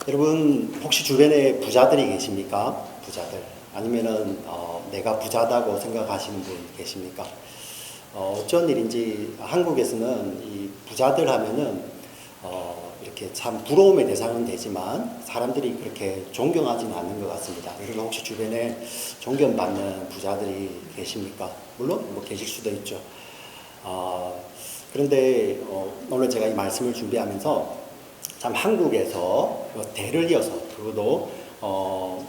여러분 혹시 주변에 부자들이 계십니까? 부자들 아니면은 내가 부자다고 생각하시는 분 계십니까? 어쩐 일인지 한국에서는 이 부자들 하면은 이렇게 참 부러움의 대상은 되지만 사람들이 그렇게 존경하지는 않는 것 같습니다. 여러분 혹시 주변에 존경받는 부자들이 계십니까? 물론 뭐 계실 수도 있죠. 그런데 오늘 제가 이 말씀을 준비하면서 참 한국에서 대를 이어서 그것도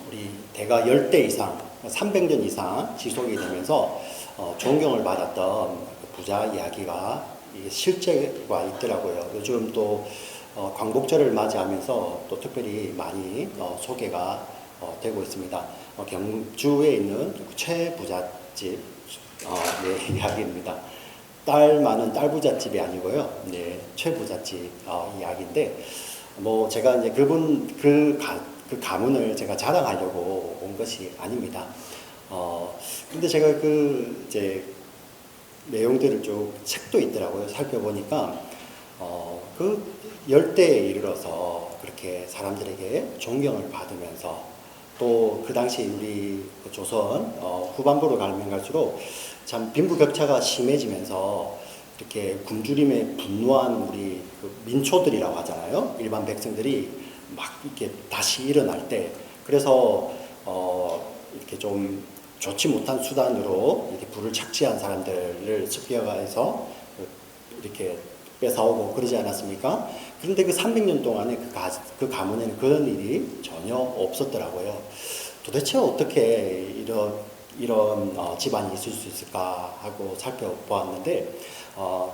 우리 대가 10대 이상 300년 이상 지속이 되면서 존경을 받았던 부자 이야기가 실제가 있더라고요. 요즘 또 광복절을 맞이하면서 또 특별히 많이 소개가 되고 있습니다. 경주에 있는 최부잣집 이야기입니다. 딸 많은 딸부잣집이 아니고요. 네, 최부잣집 이야기인데 뭐 제가 이제 그 가문을 제가 자랑하려고 온 것이 아닙니다. 근데 제가 이제 내용들을 쭉 책도 있더라고요. 살펴보니까 그 10대에 이르러서 그렇게 사람들에게 존경을 받으면서 또 그 당시 우리 조선 후반부로 가면 갈수록 참 빈부격차가 심해지면서 이렇게 굶주림에 분노한 우리 민초들이라고 하잖아요. 일반 백성들이 막 이렇게 다시 일어날 때 그래서 이렇게 좀 좋지 못한 수단으로 이렇게 불을 착취한 사람들을 습격해서 이렇게 뺏어오고 그러지 않았습니까? 그런데 그 300년 동안에 그 가문에는 그런 일이 전혀 없었더라고요. 도대체 어떻게 이런 집안이 있을 수 있을까 하고 살펴보았는데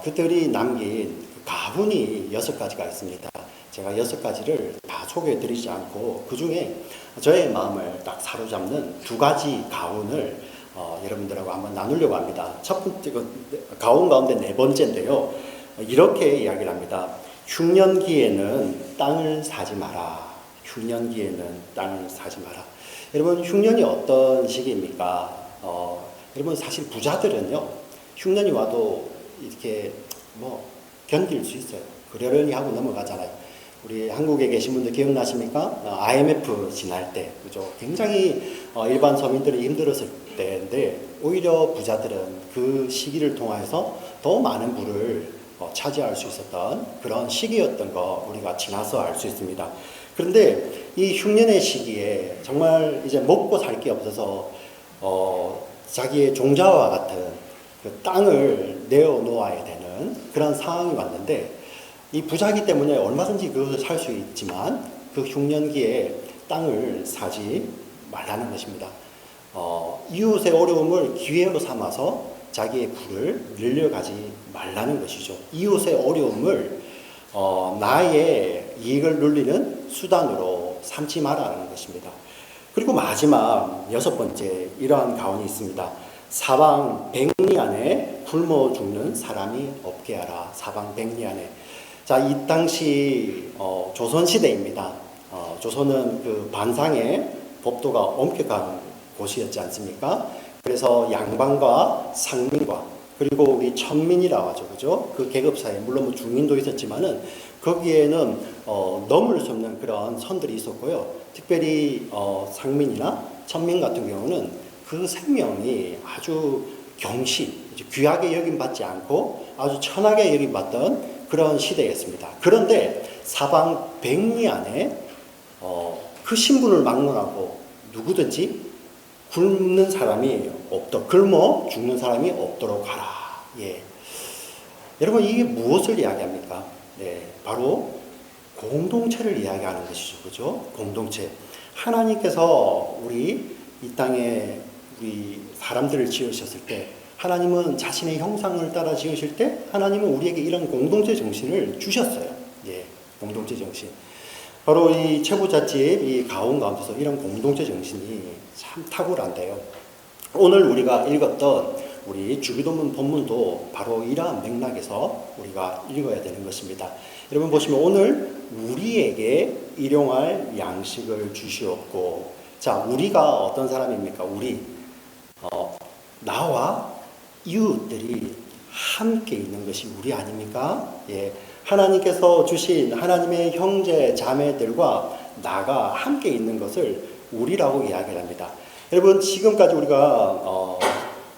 그들이 남긴 가훈이 6가지가 있습니다. 제가 6가지를 다 소개해드리지 않고 그 중에 저의 마음을 딱 사로잡는 2가지 가훈을 여러분들하고 한번 나누려고 합니다. 첫 번째 가훈 가운데 4번째인데요. 이렇게 이야기를 합니다. 흉년기에는 땅을 사지 마라. 흉년기에는 땅을 사지 마라. 여러분 흉년이 어떤 시기입니까? 여러분 사실 부자들은요 흉년이 와도 이렇게 뭐 견딜 수 있어요. 그러려니 하고 넘어가잖아요. 우리 한국에 계신 분들 기억나십니까? IMF 지날 때 그죠? 굉장히 일반 서민들이 힘들었을 때인데 오히려 부자들은 그 시기를 통해서 더 많은 부를 차지할 수 있었던 그런 시기였던 거 우리가 지나서 알 수 있습니다. 그런데 이 흉년의 시기에 정말 이제 먹고 살 게 없어서 자기의 종자와 같은 그 땅을 내어놓아야 되는 그런 상황이 왔는데 이 부자기 때문에 얼마든지 그것을 살 수 있지만 그 흉년기에 땅을 사지 말라는 것입니다. 이웃의 어려움을 기회로 삼아서 자기의 부를 늘려가지 말라는 것이죠. 이웃의 어려움을 나의 이익을 누리는 수단으로 삼지 말라는 것입니다. 그리고 마지막 6번째 이러한 가훈이 있습니다. 사방 백리 안에 굶어 죽는 사람이 없게 하라. 사방 백리 안에. 자, 이 당시 조선시대입니다. 조선은 그 반상의 법도가 엄격한 곳이었지 않습니까? 그래서 양반과 상민과 그리고 우리 천민이라고 하죠. 그죠? 그 계급 사이에 물론 뭐 중민도 있었지만은 거기에는 넘을 수 없는 그런 선들이 있었고요. 특별히 상민이나 천민 같은 경우는 그 생명이 아주 귀하게 여김받지 않고 아주 천하게 여김받던 그런 시대였습니다. 그런데 사방 백리 안에 그 신분을 막론하고 누구든지 굶는 사람이 굶어 죽는 사람이 없도록 하라. 예. 여러분 이게 무엇을 이야기합니까? 네, 바로 공동체를 이야기하는 것이죠. 그죠? 공동체. 하나님께서 우리 이 땅에 우리 사람들을 지으셨을 때 하나님은 자신의 형상을 따라 지으실 때 하나님은 우리에게 이런 공동체 정신을 주셨어요. 예, 공동체 정신. 바로 이 최부잣집 이 가훈 가운데서 이런 공동체 정신이 참 탁월한데요. 오늘 우리가 읽었던 우리 주기도문 본문도 바로 이러한 맥락에서 우리가 읽어야 되는 것입니다. 여러분 보시면 오늘 우리에게 일용할 양식을 주시옵고, 자, 우리가 어떤 사람입니까? 나와 이웃들이 함께 있는 것이 우리 아닙니까? 예. 하나님께서 주신 하나님의 형제 자매들과 나가 함께 있는 것을 우리라고 이야기를 합니다. 여러분 지금까지 우리가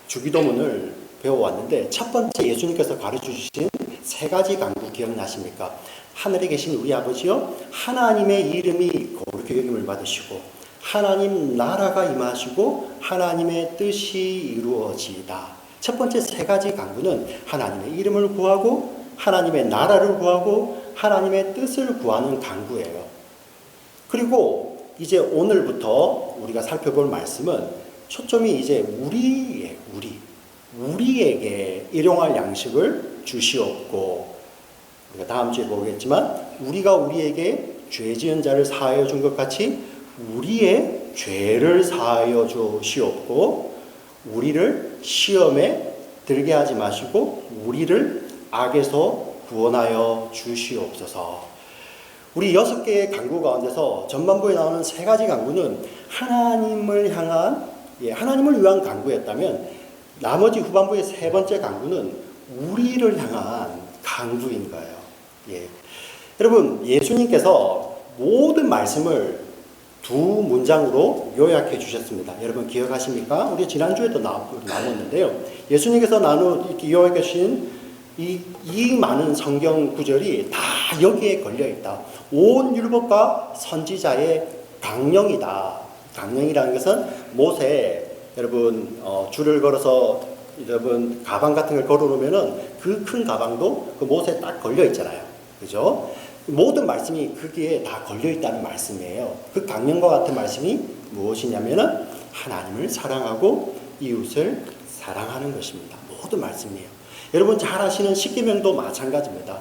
주기도문을 배워왔는데 첫 번째 예수님께서 가르쳐 주신 세 가지 간구 기억나십니까? 하늘에 계신 우리 아버지요, 하나님의 이름이 거룩히 여김을 받으시고 하나님 나라가 임하시고 하나님의 뜻이 이루어지이다. 첫 번째 세 가지 간구는 하나님의 이름을 구하고 하나님의 나라를 구하고 하나님의 뜻을 구하는 간구예요. 그리고 이제 오늘부터 우리가 살펴볼 말씀은 초점이 이제 우리에게 일용할 양식을 주시옵고, 우리가 다음 주에 보겠지만 우리가 우리에게 죄 지은 자를 사하여 준 것 같이 우리의 죄를 사하여 주시옵고, 우리를 시험에 들게 하지 마시고 우리를 악에서 구원하여 주시옵소서. 우리 6개의 간구 가운데서 전반부에 나오는 3가지 간구는 하나님을 향한, 하나님을 위한 간구였다면 나머지 후반부의 3번째 간구는 우리를 향한 간구인 거예요. 여러분, 예수님께서 모든 말씀을 2문장으로 요약해 주셨습니다. 여러분 기억하십니까? 우리 지난주에도 나눴는데요. 예수님께서 이렇게 요약해 주신 이 많은 성경 구절이 다 여기에 걸려 있다. 온 율법과 선지자의 강령이다. 강령이라는 것은 모세, 여러분 줄을 걸어서 여러분 가방 같은 걸 걸어 놓으면은 그 큰 가방도 그 못에 딱 걸려 있잖아요. 그죠? 모든 말씀이 거기에 다 걸려 있다는 말씀이에요. 그 강령과 같은 말씀이 무엇이냐면은 하나님을 사랑하고 이웃을 사랑하는 것입니다. 모든 말씀이에요. 여러분 잘 아시는 십계명도 마찬가지입니다.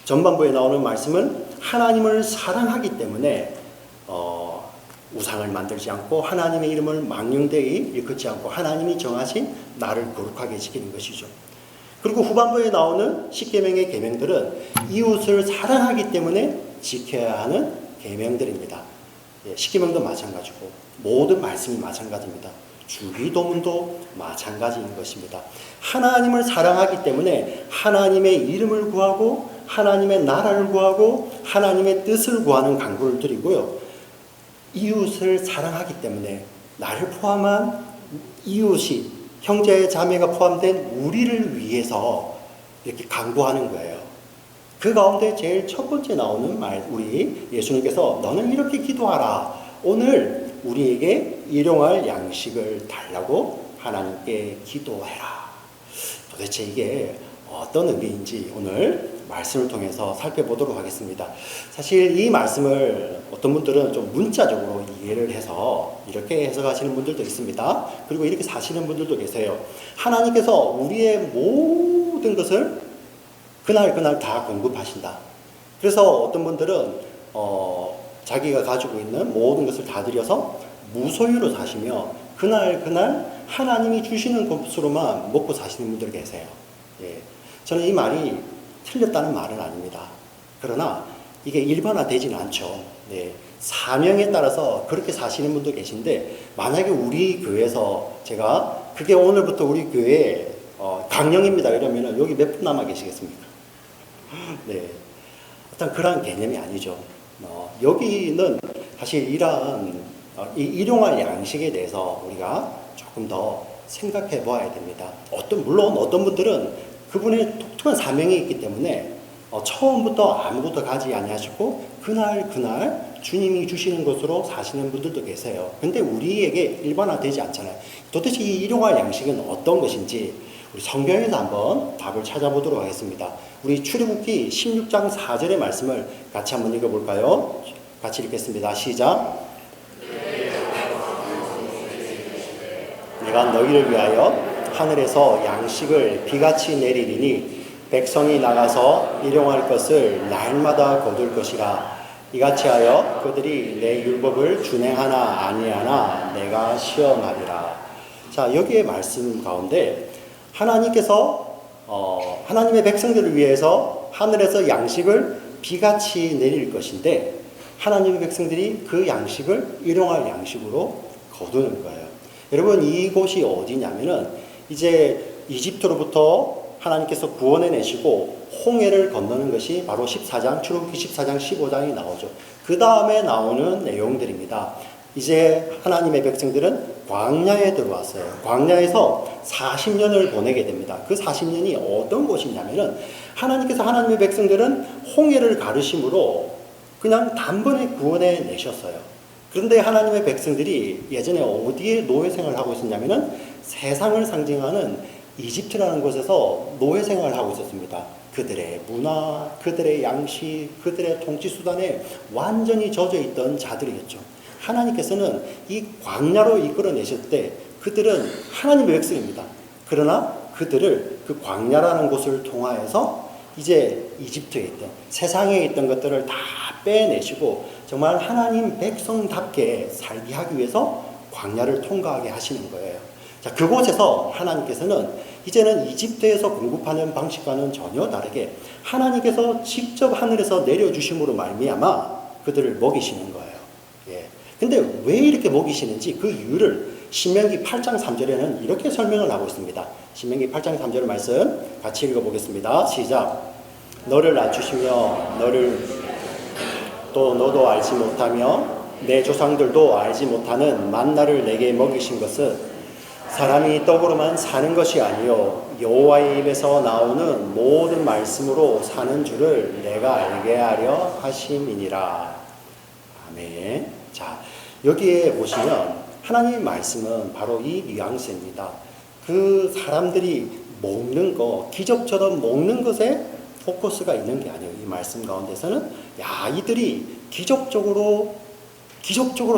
전반부에 나오는 말씀은 하나님을 사랑하기 때문에 우상을 만들지 않고 하나님의 이름을 망령되이 일컫지 않고 하나님이 정하신 나를 거룩하게 지키는 것이죠. 그리고 후반부에 나오는 십계명의 계명들은 이웃을 사랑하기 때문에 지켜야 하는 계명들입니다. 십계명도 마찬가지고 모든 말씀이 마찬가지입니다. 주기도문도 마찬가지인 것입니다. 하나님을 사랑하기 때문에 하나님의 이름을 구하고 하나님의 나라를 구하고 하나님의 뜻을 구하는 간구를 드리고요. 이웃을 사랑하기 때문에 나를 포함한 이웃이 형제 자매가 포함된 우리를 위해서 이렇게 간구하는 거예요. 그 가운데 제일 첫 번째 나오는 말, 우리 예수님께서 너는 이렇게 기도하라. 오늘 우리에게 일용할 양식을 달라고 하나님께 기도해라. 도대체 이게 어떤 의미인지 오늘 말씀을 통해서 살펴보도록 하겠습니다. 사실 이 말씀을 어떤 분들은 좀 문자적으로 이해를 해서 이렇게 해석하시는 분들도 있습니다. 그리고 이렇게 사시는 분들도 계세요. 하나님께서 우리의 모든 것을 그날 다 공급하신다. 그래서 어떤 분들은 자기가 가지고 있는 모든 것을 다 들여서 무소유로 사시며 그날 하나님이 주시는 것으로만 먹고 사시는 분들 계세요. 저는 이 말이 틀렸다는 말은 아닙니다. 그러나 이게 일반화되지는 않죠. 사명에 따라서 그렇게 사시는 분도 계신데, 만약에 우리 교회에서 제가 그게 오늘부터 우리 교회에 강령입니다 이러면은 여기 몇 분 남아 계시겠습니까? 어떤 그런 개념이 아니죠. 여기는 사실 이러한 일용할 양식에 대해서 우리가 조금 더 생각해 보아야 됩니다. 물론 어떤 분들은 그분의 독특한 사명이 있기 때문에 처음부터 아무것도 가지 아니하시고 그날 주님이 주시는 것으로 사시는 분들도 계세요. 근데 우리에게 일반화되지 않잖아요. 도대체 이 일용할 양식은 어떤 것인지 우리 성경에서 한번 답을 찾아보도록 하겠습니다. 우리 출애굽기 16장 4절의 말씀을 같이 한번 읽어볼까요? 같이 읽겠습니다. 시작. 내가 너희를 위하여 하늘에서 양식을 비같이 내리리니 백성이 나가서 일용할 것을 날마다 거둘 것이라. 이같이 하여 그들이 내 율법을 준행하나 아니하나 내가 시험하리라. 자, 여기에 말씀 가운데 하나님께서 하나님의 백성들을 위해서 하늘에서 양식을 비같이 내릴 것인데, 하나님의 백성들이 그 양식을 일용할 양식으로 거두는 거예요. 여러분, 이곳이 어디냐면은 이제 이집트로부터 하나님께서 구원해 내시고 홍해를 건너는 것이 바로 14장, 출애굽기 14장, 15장이 나오죠. 그 다음에 나오는 내용들입니다. 이제 하나님의 백성들은 광야에 들어왔어요. 광야에서 40년을 보내게 됩니다. 그 40년이 어떤 곳이냐면은 하나님께서 하나님의 백성들은 홍해를 가르심으로 그냥 단번에 구원해 내셨어요. 그런데 하나님의 백성들이 예전에 어디에 노예 생활을 하고 있었냐면은 세상을 상징하는 이집트라는 곳에서 노예 생활을 하고 있었습니다. 그들의 문화, 그들의 양식, 그들의 통치 수단에 완전히 젖어 있던 자들이었죠. 하나님께서는 이 광야로 이끌어내실 때 그들은 하나님의 백성입니다. 그러나 그들을 그 광야라는 곳을 통하여서 이제 이집트에 있던 세상에 있던 것들을 다 빼내시고 정말 하나님 백성답게 살게 하기 위해서 광야를 통과하게 하시는 거예요. 자, 그곳에서 하나님께서는 이제는 이집트에서 공급하는 방식과는 전혀 다르게 하나님께서 직접 하늘에서 내려주심으로 말미암아 그들을 먹이시는 거예요. 예. 근데 왜 이렇게 먹이시는지 그 이유를 신명기 8장 3절에는 이렇게 설명을 하고 있습니다. 신명기 8장 3절 말씀 같이 읽어보겠습니다. 시작. 너를 낮추시며 너도 알지 못하며 내 조상들도 알지 못하는 만나를 내게 먹이신 것은 사람이 떡으로만 사는 것이 아니요 여호와의 입에서 나오는 모든 말씀으로 사는 줄을 내가 알게 하려 하심이니라. 아멘. 자, 여기에 보시면 하나님의 말씀은 바로 이 뉘앙스입니다. 그 사람들이 먹는 거, 기적처럼 먹는 것에 포커스가 있는 게 아니에요. 이 말씀 가운데서는 야, 이들이 기적적으로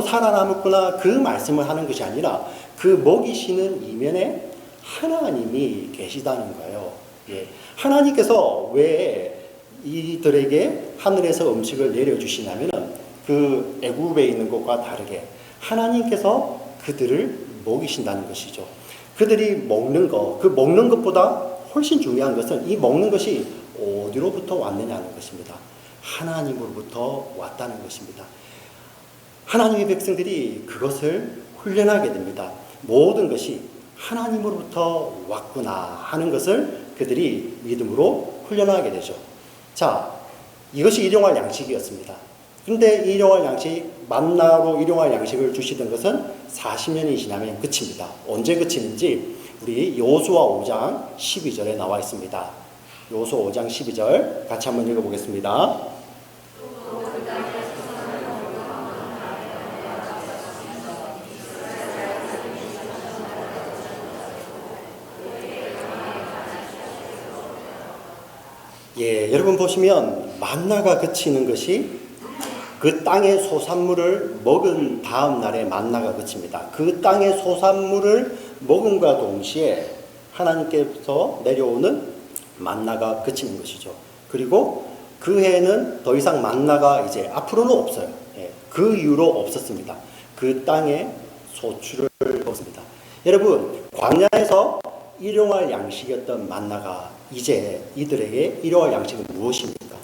살아남았구나 그 말씀을 하는 것이 아니라 그 먹이시는 이면에 하나님이 계시다는 거예요. 예. 하나님께서 왜 이들에게 하늘에서 음식을 내려주시냐면 그 애굽에 있는 것과 다르게 하나님께서 그들을 먹이신다는 것이죠. 그들이 먹는 것, 그 먹는 것보다 훨씬 중요한 것은 이 먹는 것이 어디로부터 왔느냐는 것입니다. 하나님으로부터 왔다는 것입니다. 하나님의 백성들이 그것을 훈련하게 됩니다. 모든 것이 하나님으로부터 왔구나 하는 것을 그들이 믿음으로 훈련하게 되죠. 자, 이것이 일용할 양식이었습니다. 근데 일용할 양식, 만나로 일용할 양식을 주시던 것은 40년이 지나면 끝입니다. 언제 끝이는지 우리 여호수아 5장 12절에 나와 있습니다. 여호수아 5장 12절 같이 한번 읽어보겠습니다. 예, 여러분 보시면 만나가 그치는 것이 그 땅의 소산물을 먹은 다음 날에 만나가 그칩니다. 그 땅의 소산물을 먹음과 동시에 하나님께서 내려오는 만나가 그치는 것이죠. 그리고 그 해에는 더 이상 만나가 이제 앞으로는 없어요. 예, 그 이후로 없었습니다. 그 땅에 소출을 먹습니다. 여러분, 광야에서 일용할 양식이었던 만나가 이제 이들에게 일용할 양식은 무엇입니까?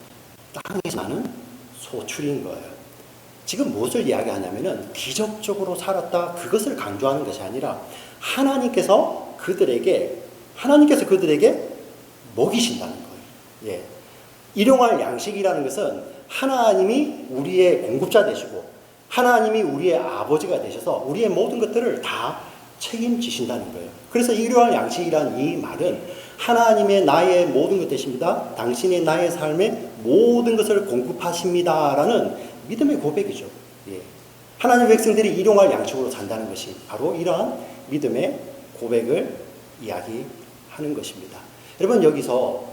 땅에서 나는 소출인 거예요. 지금 무엇을 이야기하냐면은 기적적으로 살았다 그것을 강조하는 것이 아니라 하나님께서 그들에게 먹이신다는 거예요. 예. 일용할 양식이라는 것은 하나님이 우리의 공급자 되시고 하나님이 우리의 아버지가 되셔서 우리의 모든 것들을 다 책임지신다는 거예요. 그래서 일용할 양식이라는 이 말은 하나님의 나의 모든 것 되십니다. 당신이 나의 삶의 모든 것을 공급하십니다라는 믿음의 고백이죠. 예. 하나님의 백성들이 일용할 양식으로 산다는 것이 바로 이러한 믿음의 고백을 이야기하는 것입니다. 여러분 여기서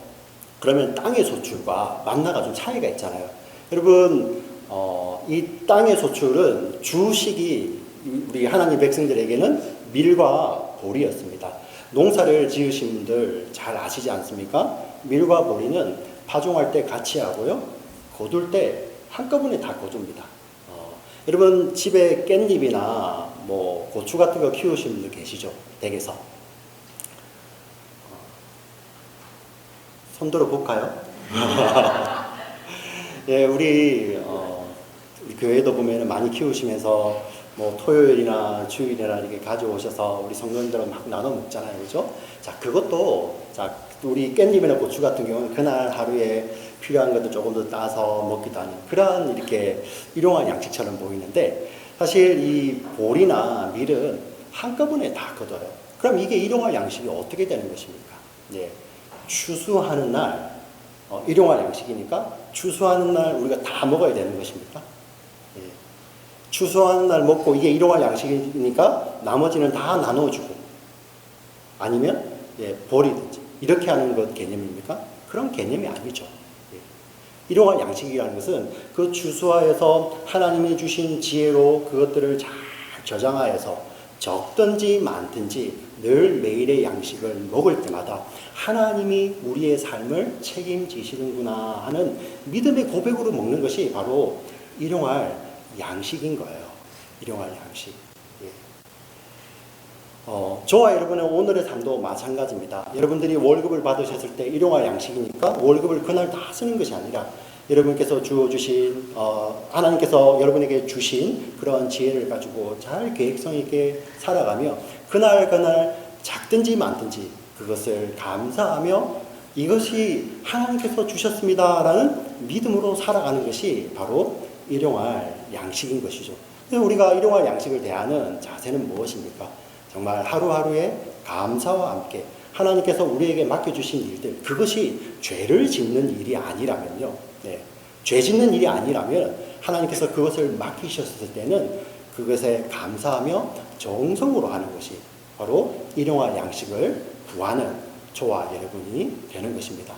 그러면 땅의 소출과 만나가 좀 차이가 있잖아요. 여러분 이 땅의 소출은 주식이 우리 하나님 백성들에게는 밀과 보리였습니다. 농사를 지으신 분들 잘 아시지 않습니까? 밀과 보리는 파종할 때 같이 하고요. 거둘 때 한꺼번에 다 거둡니다. 여러분 집에 깻잎이나 뭐 고추 같은 거 키우시는 분들 계시죠? 댁에서. 손 들어 볼까요? 예, 우리 교회도 보면 많이 키우시면서 뭐 토요일이나 주일이나 이렇게 가져오셔서 우리 성도님들은 막 나눠 먹잖아요, 그죠? 자, 그것도 자 또 우리 깻잎이나 고추 같은 경우는 그날 하루에 필요한 것도 조금 더 따서 먹기도 하는 그러한 이렇게 일용할 양식처럼 보이는데 사실 이 보리나 밀은 한꺼번에 다 거둬요. 그럼 이게 일용할 양식이 어떻게 되는 것입니까? 예, 추수하는 날 일용할 양식이니까 추수하는 날 우리가 다 먹어야 되는 것입니까? 예, 추수하는 날 먹고 이게 일용할 양식이니까 나머지는 다 나눠주고 아니면 예, 버리든지 이렇게 하는 것 개념입니까? 그런 개념이 아니죠. 예. 일용할 양식이라는 것은 그 추수하여서 하나님이 주신 지혜로 그것들을 잘 저장하여서 적든지 많든지 늘 매일의 양식을 먹을 때마다 하나님이 우리의 삶을 책임지시는구나 하는 믿음의 고백으로 먹는 것이 바로 일용할 양식인 거예요. 일용할 양식. 예. 저와 여러분의 오늘의 삶도 마찬가지입니다. 여러분들이 월급을 받으셨을 때 일용할 양식이니까 월급을 그날 다 쓰는 것이 아니라 여러분께서 주어주신 하나님께서 여러분에게 주신 그런 지혜를 가지고 잘 계획성 있게 살아가며 그날 작든지 많든지 그것을 감사하며 이것이 하나님께서 주셨습니다라는 믿음으로 살아가는 것이 바로 일용할 양식인 것이죠. 그래서 우리가 일용할 양식을 대하는 자세는 무엇입니까? 정말 하루하루의 감사와 함께 하나님께서 우리에게 맡겨주신 일들 그것이 죄를 짓는 일이 아니라면요. 네, 죄 짓는 일이 아니라면 하나님께서 그것을 맡기셨을 때는 그것에 감사하며 정성으로 하는 것이 바로 일용할 양식을 구하는 저와 여러분이 되는 것입니다.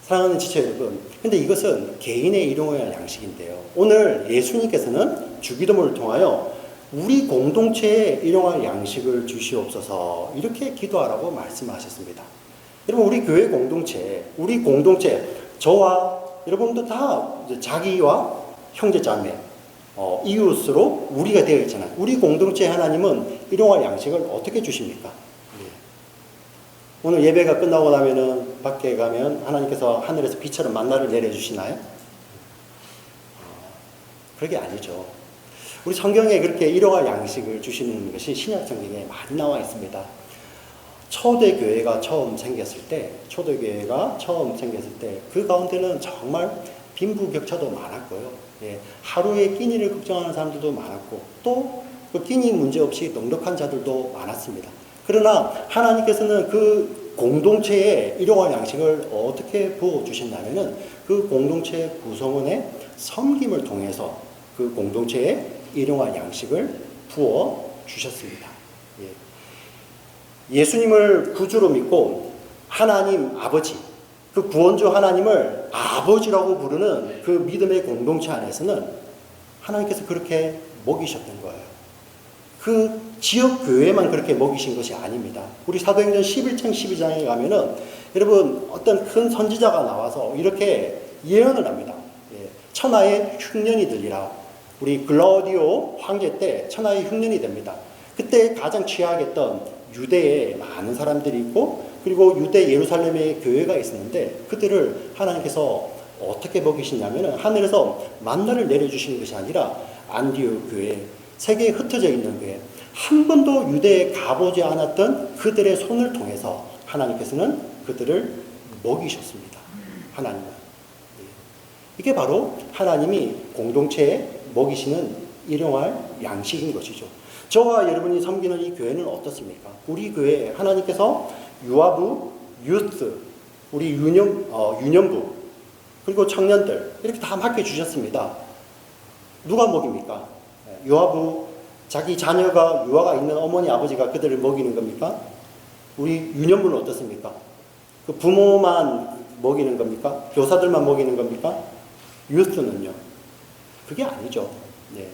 사랑하는 지체 여러분, 근데 이것은 개인의 일용할 양식인데요. 오늘 예수님께서는 주기도문을 통하여 우리 공동체에 일용할 양식을 주시옵소서 이렇게 기도하라고 말씀하셨습니다. 여러분 우리 교회 공동체, 우리 공동체 저와 여러분도 다 자기와 형제자매, 이웃으로 우리가 되어 있잖아요. 우리 공동체 하나님은 일용할 양식을 어떻게 주십니까? 네. 오늘 예배가 끝나고 나면은 밖에 가면 하나님께서 하늘에서 비처럼 만나를 내려주시나요? 그게 아니죠. 우리 성경에 그렇게 일용할 양식을 주시는 것이 신약 성경에 많이 나와 있습니다. 초대교회가 처음 생겼을 때 그 가운데는 정말 빈부격차도 많았고요. 예, 하루에 끼니를 걱정하는 사람들도 많았고 또 그 끼니 문제 없이 넉넉한 자들도 많았습니다. 그러나 하나님께서는 그 공동체에 일용할 양식을 어떻게 부어주셨냐면은 그 공동체 구성원의 섬김을 통해서 그 공동체에 일용할 양식을 부어 주셨습니다. 예. 예수님을 구주로 믿고 하나님 아버지, 그 구원주 하나님을 아버지라고 부르는 그 믿음의 공동체 안에서는 하나님께서 그렇게 먹이셨던 거예요. 그 지역 교회만 그렇게 먹이신 것이 아닙니다. 우리 사도행전 11장 12장에 가면은 여러분 어떤 큰 선지자가 나와서 이렇게 예언을 합니다. 예. 천하의 흉년이 들리라. 우리 글라우디오 황제 때 천하의 흉년이 됩니다. 그때 가장 취약했던 유대에 많은 사람들이 있고 그리고 유대 예루살렘에 교회가 있었는데 그들을 하나님께서 어떻게 먹이시냐면 하늘에서 만나를 내려주시는 것이 아니라 안디옥 교회, 세계에 흩어져 있는 교회, 한 번도 유대에 가보지 않았던 그들의 손을 통해서 하나님께서는 그들을 먹이셨습니다. 하나님은. 이게 바로 하나님이 공동체에 먹이시는 일용할 양식인 것이죠. 저와 여러분이 섬기는 이 교회는 어떻습니까? 우리 교회에 하나님께서 유아부, 유스, 우리 유년부, 그리고 청년들 이렇게 다 맡겨주셨습니다. 누가 먹입니까? 유아부, 자기 자녀가 유아가 있는 어머니, 아버지가 그들을 먹이는 겁니까? 우리 유년부는 어떻습니까? 그 부모만 먹이는 겁니까? 교사들만 먹이는 겁니까? 유스는요? 그게 아니죠. 네.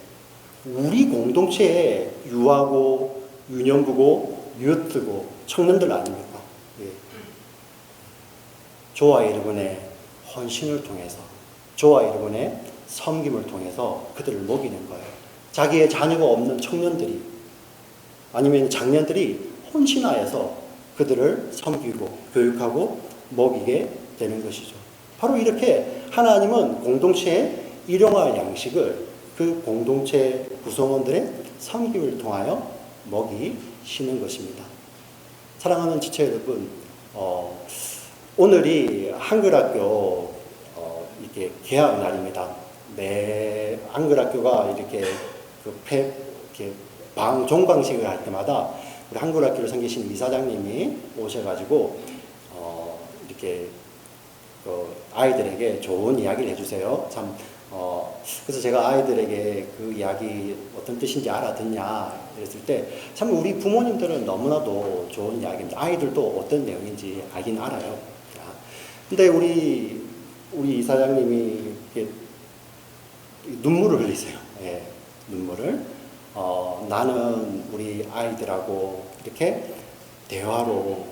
우리 공동체에 유아고, 유년부고, 유스고, 청년들 아닙니까? 예. 저와 여러분의 헌신을 통해서, 저와 여러분의 섬김을 통해서 그들을 먹이는 거예요. 자기의 자녀가 없는 청년들이 아니면 장년들이 헌신하여서 그들을 섬기고 교육하고 먹이게 되는 것이죠. 바로 이렇게 하나님은 공동체의 일용할 양식을 그 공동체 구성원들의 섬김을 통하여 먹이시는 것입니다. 사랑하는 지체 여러분, 오늘이 한글학교 이렇게 개학 날입니다. 매 한글학교가 이렇게 이렇게 종방식을 할 때마다 우리 한글학교를 섬기시는 이사장님이 오셔가지고 이렇게 아이들에게 좋은 이야기를 해주세요. 참 그래서 제가 아이들에게 그 이야기 어떤 뜻인지 알아듣냐 이랬을 때 참 우리 부모님들은 너무나도 좋은 이야기입니다. 아이들도 어떤 내용인지 알긴 알아요. 근데 우리 이사장님이 이렇게 눈물을 흘리세요. 예, 눈물을. 나는 우리 아이들하고 이렇게 대화로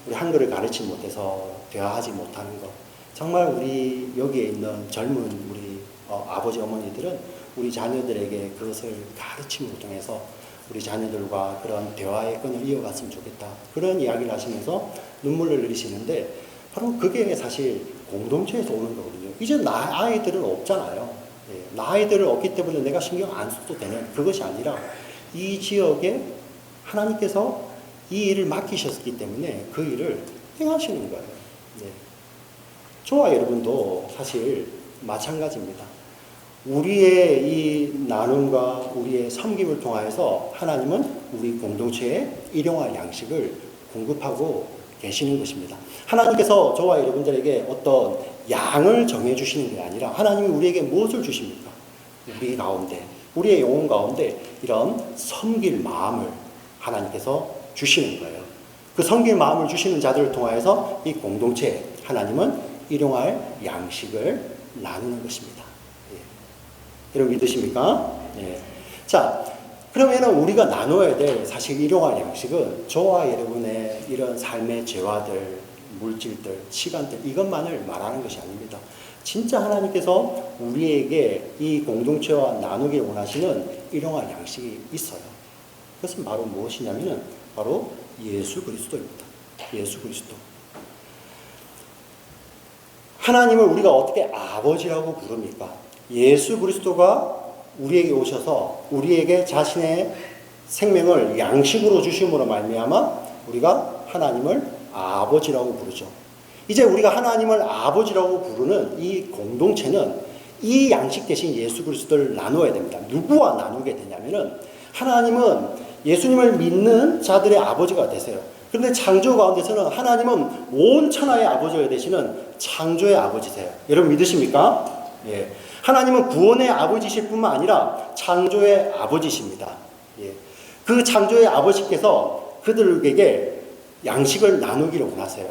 우리 한글을 가르치지 못해서 대화하지 못하는 것. 정말 우리 여기에 있는 젊은 우리 아버지 어머니들은 우리 자녀들에게 그것을 가르침을 통해서 우리 자녀들과 그런 대화의 끈을 이어갔으면 좋겠다. 그런 이야기를 하시면서 눈물을 흘리시는데 바로 그게 사실 공동체에서 오는 거거든요. 이제 나 아이들은 없잖아요. 예, 나 아이들은 없기 때문에 내가 신경 안 써도 되는 그것이 아니라 이 지역에 하나님께서 이 일을 맡기셨기 때문에 그 일을 행하시는 거예요. 네. 저와 여러분도 사실 마찬가지입니다. 우리의 이 나눔과 우리의 섬김을 통하여서 하나님은 우리 공동체에 일용할 양식을 공급하고 계시는 것입니다. 하나님께서 저와 여러분들에게 어떤 양을 정해주시는 게 아니라 하나님이 우리에게 무엇을 주십니까? 우리 가운데, 우리의 영혼 가운데 이런 섬길 마음을 하나님께서 주시는 거예요. 그 섬길 마음을 주시는 자들을 통하여서 이 공동체에 하나님은 일용할 양식을 나누는 것입니다. 예. 여러분 믿으십니까? 예. 자, 그러면은 우리가 나눠야 될 사실 일용할 양식은 저와 여러분의 이런 삶의 재화들, 물질들, 시간들 이것만을 말하는 것이 아닙니다. 진짜 하나님께서 우리에게 이 공동체와 나누길 원하시는 일용할 양식이 있어요. 그것은 바로 무엇이냐면은 바로 예수 그리스도입니다. 예수 그리스도. 하나님을 우리가 어떻게 아버지라고 부릅니까? 예수 그리스도가 우리에게 오셔서 우리에게 자신의 생명을 양식으로 주심으로 말미암아 우리가 하나님을 아버지라고 부르죠. 이제 우리가 하나님을 아버지라고 부르는 이 공동체는 이 양식 대신 예수 그리스도를 나눠야 됩니다. 누구와 나누게 되냐면은 하나님은 예수님을 믿는 자들의 아버지가 되세요. 그런데 창조 가운데서는 하나님은 온 천하의 아버지가 되시는 창조의 아버지세요. 여러분 믿으십니까? 예. 하나님은 구원의 아버지실 뿐만 아니라 창조의 아버지십니다. 예. 그 창조의 아버지께서 그들에게 양식을 나누기를 원하세요.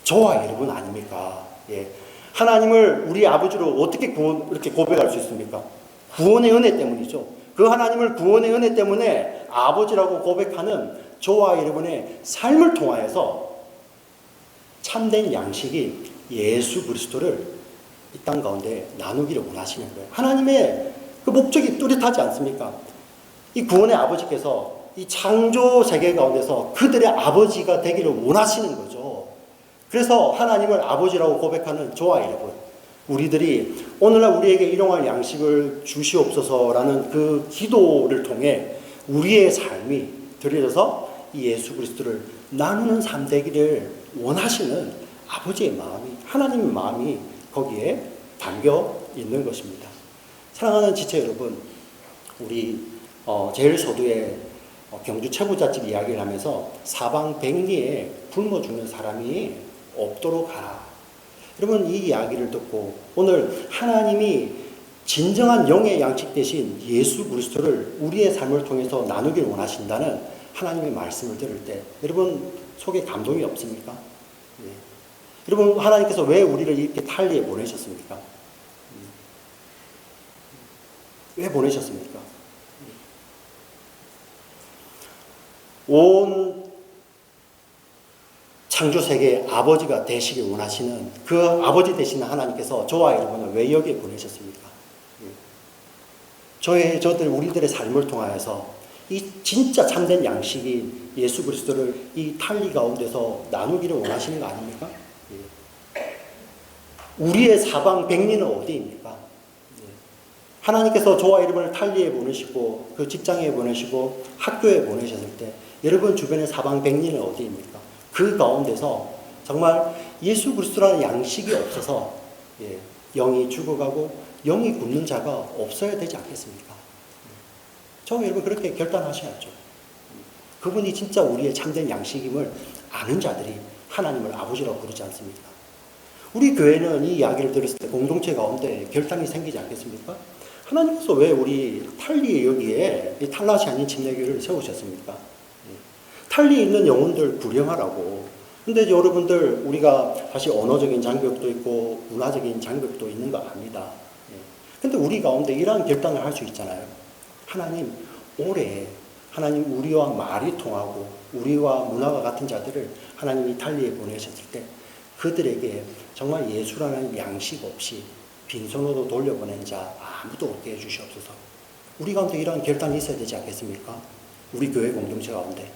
저와 여러분 아닙니까? 예. 하나님을 우리 아버지로 어떻게 이렇게 고백할 수 있습니까? 구원의 은혜 때문이죠. 그 하나님을 구원의 은혜 때문에 아버지라고 고백하는 저와 여러분의 삶을 통하여서 참된 양식인 예수 그리스도를 이 땅 가운데 나누기를 원하시는 거예요. 하나님의 그 목적이 뚜렷하지 않습니까? 이 구원의 아버지께서 이 창조 세계 가운데서 그들의 아버지가 되기를 원하시는 거죠. 그래서 하나님을 아버지라고 고백하는 저와 여러분, 우리들이 오늘날 우리에게 일용할 양식을 주시옵소서라는 그 기도를 통해 우리의 삶이 드려져서 이 예수 그리스도를 나누는 삶 되기를 원하시는 아버지의 마음이, 하나님의 마음이 거기에 담겨 있는 것입니다. 사랑하는 지체 여러분, 우리 제일소두의 경주 최부잣집 이야기를 하면서 사방백리에 굶어 죽는 사람이 없도록 하라. 여러분 이 이야기를 듣고 오늘 하나님이 진정한 영의 양식 대신 예수 그리스도를 우리의 삶을 통해서 나누길 원하신다는 하나님의 말씀을 들을 때 여러분 속에 감동이 없습니까? 네. 여러분 하나님께서 왜 우리를 이렇게 탈리에 보내셨습니까? 왜 보내셨습니까? 온 창조세계의 아버지가 되시길 원하시는 그 아버지 되시는 하나님께서 저와 여러분을 왜 여기에 보내셨습니까? 저들 우리들의 삶을 통하여서 이 진짜 참된 양식인 예수 그리스도를 이 탈리 가운데서 나누기를 원하시는 거 아닙니까? 우리의 사방 백리는 어디입니까? 하나님께서 저와 여러분을 탈리에 보내시고 그 직장에 보내시고 학교에 보내셨을 때 여러분 주변의 사방 백리는 어디입니까? 그 가운데서 정말 예수 그리스도라는 양식이 없어서 영이 죽어가고 영이 굳는 자가 없어야 되지 않겠습니까? 저와 여러분 그렇게 결단하셔야죠. 그분이 진짜 우리의 참된 양식임을 아는 자들이 하나님을 아버지라고 부르지 않습니까? 우리 교회는 이 이야기를 들었을 때 공동체 가운데 결단이 생기지 않겠습니까? 하나님께서 왜 우리 탈리에 여기에 이 탈라시 아닌 침례교회를 세우셨습니까? 탈리에 있는 영혼들 구령하라고. 근데 여러분들 우리가 사실 언어적인 장벽도 있고 문화적인 장벽도 있는 거 압니다. 근데 우리 가운데 이러한 결단을 할 수 있잖아요. 하나님 올해 하나님 우리와 말이 통하고 우리와 문화가 같은 자들을 하나님이 이탈리아에 보내셨을 때 그들에게 정말 예수라는 양식 없이 빈손으로 돌려보낸 자 아무도 없게 해주시옵소서. 우리 가운데 이러한 결단이 있어야 되지 않겠습니까? 우리 교회 공동체 가운데.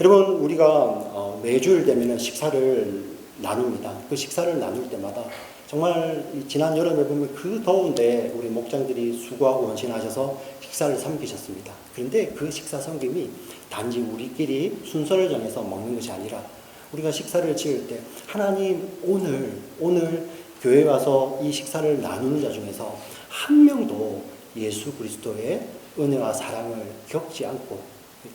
여러분 우리가 매주일 되면 식사를 나눕니다. 그 식사를 나눌 때마다 정말 지난 여름에 보면 그 더운데 우리 목장들이 수고하고 헌신하셔서 식사를 섬기셨습니다. 그런데 그 식사 섬김이 단지 우리끼리 순서를 정해서 먹는 것이 아니라 우리가 식사를 지을 때 하나님 오늘 교회 와서 이 식사를 나누는 자 중에서 한 명도 예수 그리스도의 은혜와 사랑을 겪지 않고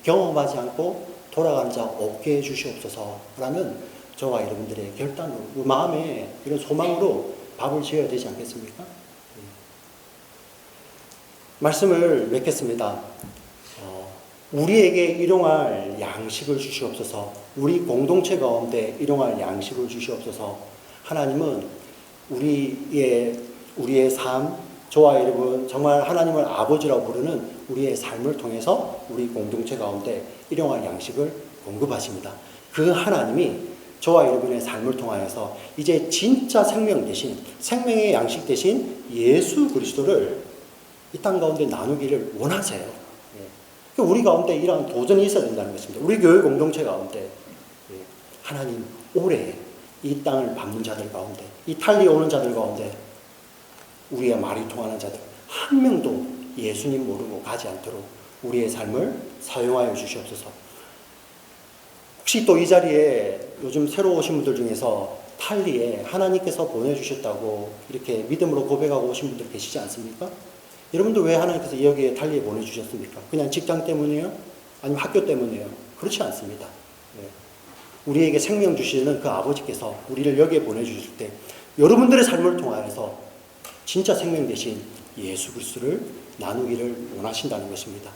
경험하지 않고 돌아간 자 없게 해주시옵소서라는 저와 여러분들의 결단으로 마음에 이런 소망으로 밥을 지어야 되지 않겠습니까? 말씀을 맺겠습니다. 우리에게 일용할 양식을 주시옵소서. 우리 공동체 가운데 일용할 양식을 주시옵소서. 하나님은 우리의 삶, 저와 여러분 정말 하나님을 아버지라고 부르는 우리의 삶을 통해서 우리 공동체 가운데 일용할 양식을 공급하십니다. 그 하나님이 저와 여러분의 삶을 통하여서 이제 진짜 생명 대신 생명의 양식 대신 예수 그리스도를 이 땅 가운데 나누기를 원하세요. 우리 가운데 이러한 도전이 있어야 된다는 것입니다. 우리 교회 공동체 가운데 하나님 올해 이 땅을 밟는 자들 가운데 이탈리아 오는 자들 가운데 우리의 말이 통하는 자들 한 명도 예수님 모르고 가지 않도록 우리의 삶을 사용하여 주시옵소서. 혹시 또 이 자리에 요즘 새로 오신 분들 중에서 탈리에 하나님께서 보내주셨다고 이렇게 믿음으로 고백하고 오신 분들 계시지 않습니까? 여러분들 왜 하나님께서 여기에 탈리에 보내주셨습니까? 그냥 직장 때문이에요? 아니면 학교 때문이에요? 그렇지 않습니다. 우리에게 생명 주시는 그 아버지께서 우리를 여기에 보내주실 때 여러분들의 삶을 통하여서 진짜 생명 대신 예수 그리스도를 나누기를 원하신다는 것입니다.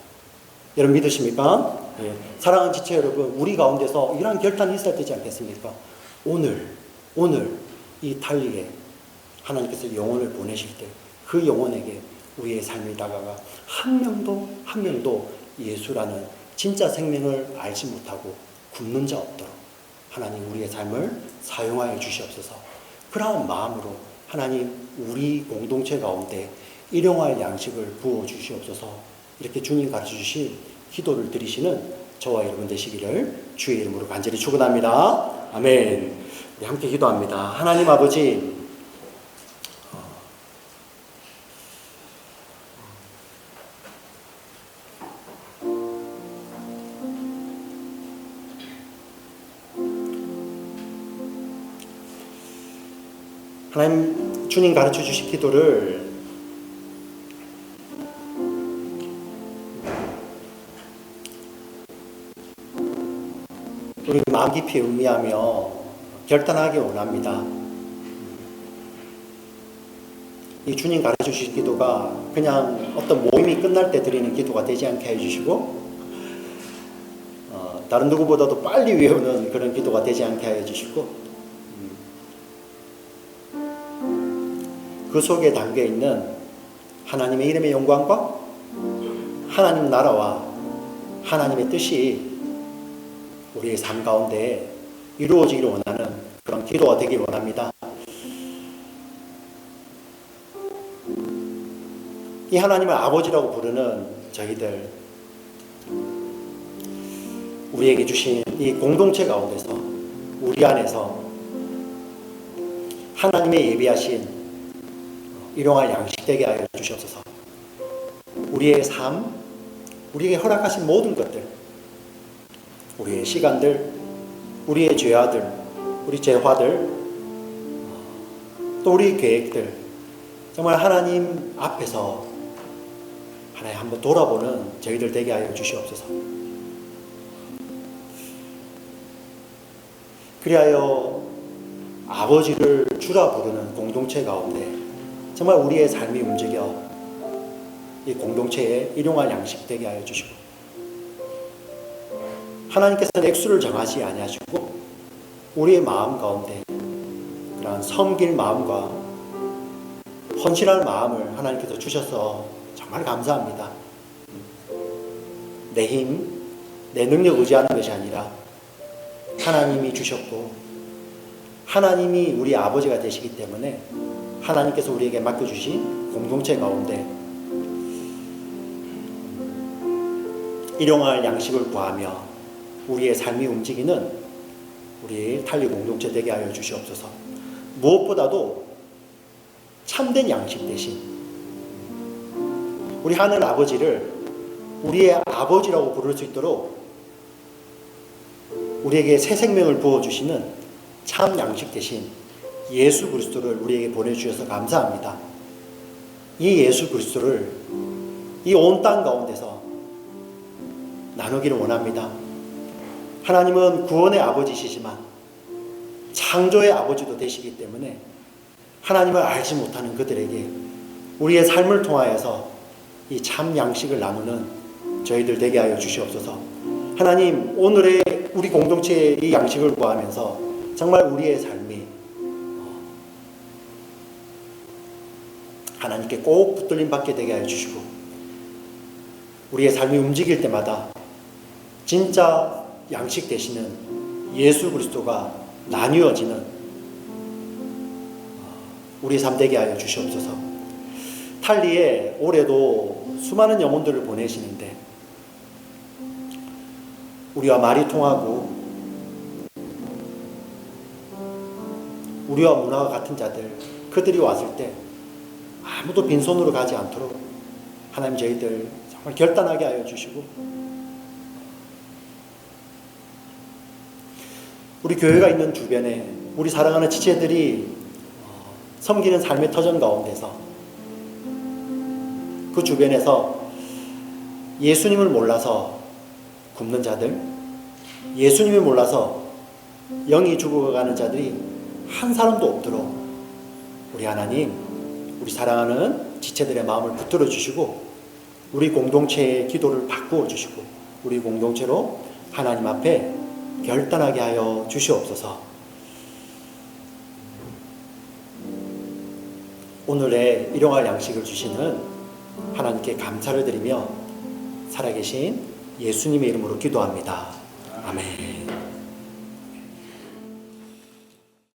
여러분 믿으십니까? 사랑하는 지체 여러분, 우리 가운데서 이러한 결단이 있어야 되지 않겠습니까? 오늘 이 탈리에 하나님께서 영혼을 보내실 때 그 영혼에게 우리의 삶이 다가가 한 명도 예수라는 진짜 생명을 알지 못하고 굶는 자 없도록 하나님 우리의 삶을 사용하여 주시옵소서. 그러한 마음으로 하나님 우리 공동체 가운데 일용할 양식을 부어 주시옵소서. 이렇게 주님 가르쳐 주신 기도를 드리시는 저와 여러분 되시기를 주의 이름으로 간절히 축원합니다. 아멘. 우리 함께 기도합니다. 하나님 아버지, 하나님 주님 가르쳐 주신 기도를 우리 마음 깊이 음미하며 결단하기 원합니다. 이 주님 가르쳐 주신 기도가 그냥 어떤 모임이 끝날 때 드리는 기도가 되지 않게 해주시고 다른 누구보다도 빨리 외우는 그런 기도가 되지 않게 해주시고 그 속에 담겨있는 하나님의 이름의 영광과 하나님 나라와 하나님의 뜻이 우리의 삶 가운데 이루어지기를 원하는 그런 기도가 되길 원합니다. 이 하나님을 아버지라고 부르는 저희들 우리에게 주신 이 공동체 가운데서 우리 안에서 하나님의 예비하신 일용할 양식 되게 하여 주시옵소서. 우리의 삶, 우리에게 허락하신 모든 것들, 우리의 시간들, 우리의 죄아들, 우리 재화들, 또 우리 계획들, 정말 하나님 앞에서 하나님 한번 돌아보는 저희들 되게 하여 주시옵소서. 그리하여 아버지를 주라 부르는 공동체 가운데 정말 우리의 삶이 움직여 이 공동체에 일용할 양식 되게 하여 주시고, 하나님께서는 액수를 정하지 아니하시고 우리의 마음 가운데 그런 섬길 마음과 헌신할 마음을 하나님께서 주셔서 정말 감사합니다. 내 힘, 내 능력 의지하는 것이 아니라 하나님이 주셨고 하나님이 우리 아버지가 되시기 때문에 하나님께서 우리에게 맡겨주신 공동체 가운데 일용할 양식을 구하며 우리의 삶이 움직이는 우리 탈리 공동체 되게 하여 주시옵소서. 무엇보다도 참된 양식 대신 우리 하늘 아버지를 우리의 아버지라고 부를 수 있도록 우리에게 새 생명을 부어주시는 참 양식 대신 예수 그리스도를 우리에게 보내주셔서 감사합니다. 이 예수 그리스도를 이 온 땅 가운데서 나누기를 원합니다. 하나님은 구원의 아버지시지만 창조의 아버지도 되시기 때문에 하나님을 알지 못하는 그들에게 우리의 삶을 통하여서 이 참 양식을 나누는 저희들 되게 하여 주시옵소서. 하나님, 오늘의 우리 공동체의 이 양식을 구하면서 정말 우리의 삶이 하나님께 꼭 붙들림 받게 되게 하여 주시고, 우리의 삶이 움직일 때마다 진짜 양식 되시는 예수 그리스도가 나뉘어지는 우리 삶 되게 하여 주시옵소서. 탈리에 올해도 수많은 영혼들을 보내시는데 우리와 말이 통하고 우리와 문화가 같은 자들, 그들이 왔을 때 아무도 빈손으로 가지 않도록 하나님 저희들 정말 결단하게 하여 주시고, 우리 교회가 있는 주변에 우리 사랑하는 지체들이 섬기는 삶의 터전 가운데서 그 주변에서 예수님을 몰라서 굶는 자들, 예수님을 몰라서 영이 죽어가는 자들이 한 사람도 없도록 우리 하나님, 우리 사랑하는 지체들의 마음을 붙들어 주시고 우리 공동체의 기도를 바꾸어 주시고 우리 공동체로 하나님 앞에 결단하게 하여 주시옵소서. 오늘의 일용할 양식을 주시는 하나님께 감사를 드리며 살아계신 예수님의 이름으로 기도합니다. 아멘.